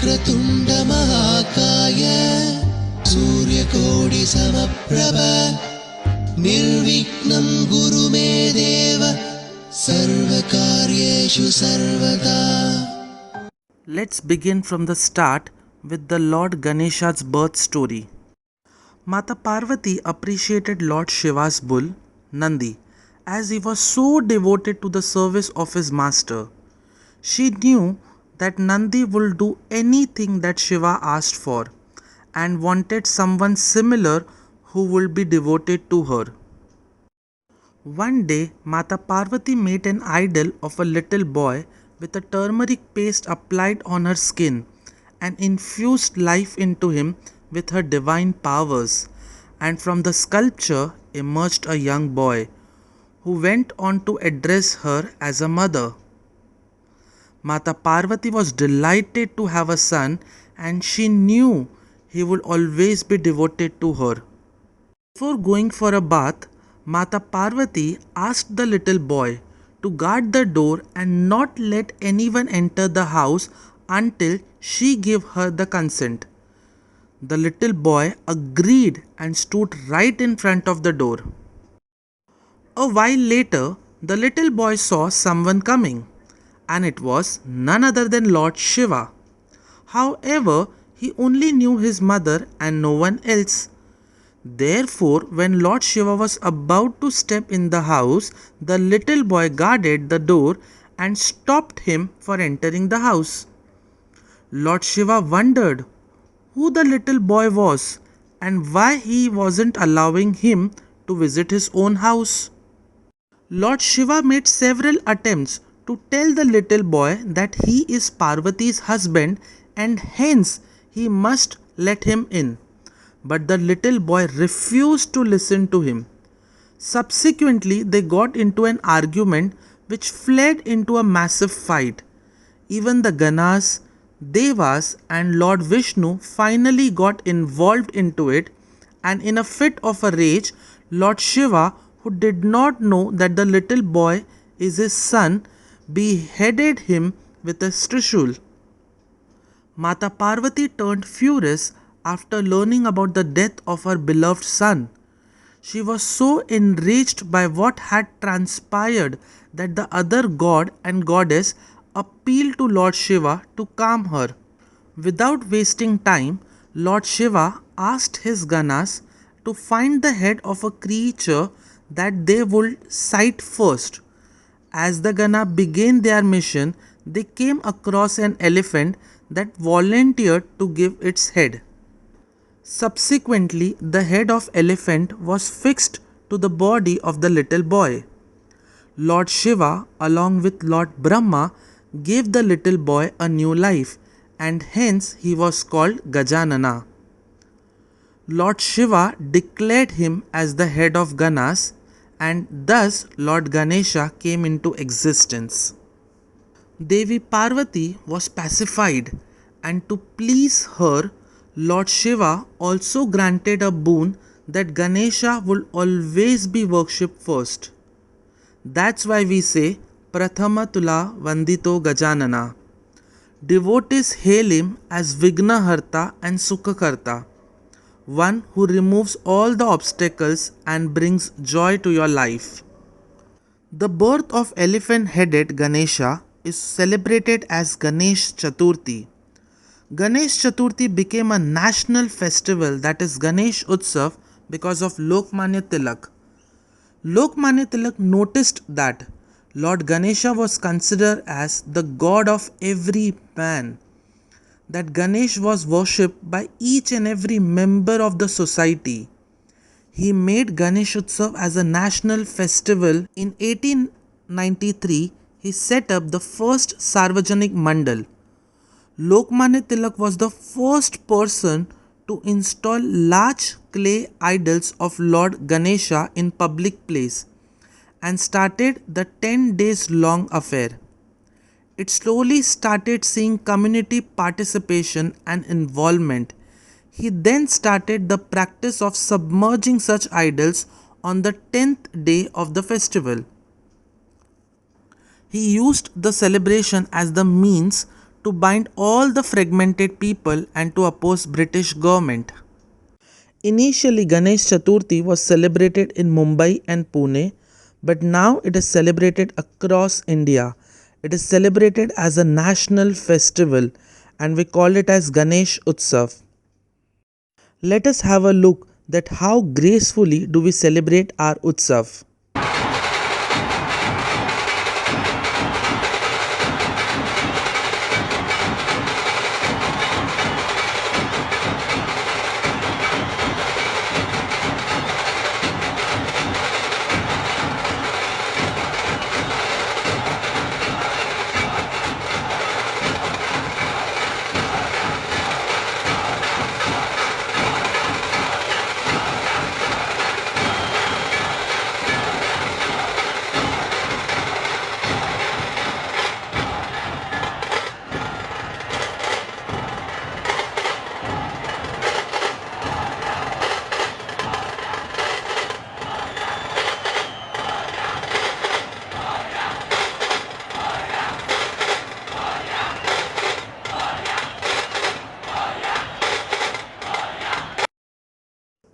वक्रतुण्ड महाकाय सूर्यकोटि समप्रभ निर्विघ्नं कुरु मे देव सर्वकार्येषु सर्वदा. Let's begin from the start with the Lord Ganesha's birth story. Mata Parvati appreciated Lord Shiva's bull, Nandi, as he was so devoted to the service of his master. She knew that Nandi would do anything that Shiva asked for and wanted someone similar who would be devoted to her. One day, Mata Parvati made an idol of a little boy with a turmeric paste applied on her skin and infused life into him with her divine powers, and from the sculpture emerged a young boy who went on to address her as a mother. Mata Parvati was delighted to have a son, and she knew he would always be devoted to her. Before going for a bath, Mata Parvati asked the little boy to guard the door and not let anyone enter the house until she gave her the consent. The little boy agreed and stood right in front of the door. A while later, the little boy saw someone coming, and it was none other than Lord Shiva. However, he only knew his mother and no one else. Therefore, when Lord Shiva was about to step in the house, the little boy guarded the door and stopped him for entering the house. Lord Shiva wondered who the little boy was and why he wasn't allowing him to visit his own house. Lord Shiva made several attempts to tell the little boy that he is Parvati's husband and hence he must let him in. But the little boy refused to listen to him. Subsequently, they got into an argument which fled into a massive fight. Even the Ganas, Devas, and Lord Vishnu finally got involved into it, and in a fit of a rage, Lord Shiva, who did not know that the little boy is his son, beheaded him with a trishul. Mata Parvati turned furious after learning about the death of her beloved son. She was so enraged by what had transpired that the other god and goddess appealed to Lord Shiva to calm her. Without wasting time, Lord Shiva asked his Ganas to find the head of a creature that they would sight first. As the Gana began their mission, they came across an elephant that volunteered to give its head. Subsequently, the head of elephant was fixed to the body of the little boy. Lord Shiva, along with Lord Brahma, gave the little boy a new life, and hence he was called Gajanana. Lord Shiva declared him as the head of Ganas, and thus Lord Ganesha came into existence. Devi Parvati was pacified, and to please her, Lord Shiva also granted a boon that Ganesha would always be worshipped first. That's why we say Prathama Tula Vandito Gajanana. Devotees hail him as Vignaharta and Sukhakarta, one who removes all the obstacles and brings joy to your life. The birth of elephant-headed Ganesha is celebrated as Ganesh Chaturthi. Ganesh Chaturthi became a national festival, that is Ganeshotsav, because of Lokmanya Tilak. Lokmanya Tilak noticed that Lord Ganesha was considered as the god of every man, that Ganesh was worshipped by each and every member of the society. He made Ganeshotsav as a national festival. In 1893, he set up the first Sarvajanik Mandal. Lokmanya Tilak was the first person to install large clay idols of Lord Ganesha in public place and started the 10 days long affair. It slowly started seeing community participation and involvement. He then started the practice of submerging such idols on the 10th day of the festival. He used the celebration as the means to bind all the fragmented people and to oppose British government. Initially, Ganesh Chaturthi was celebrated in Mumbai and Pune, but now it is celebrated across India. It is celebrated as a national festival and we call it as Ganeshotsav. Let us have a look that how gracefully do we celebrate our Utsav.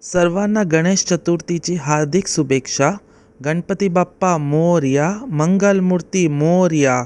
सर्वांना गणेश चतुर्थीची हार्दिक शुभेच्छा. गणपती बाप्पा मोरया, मंगलमूर्ती मोरया.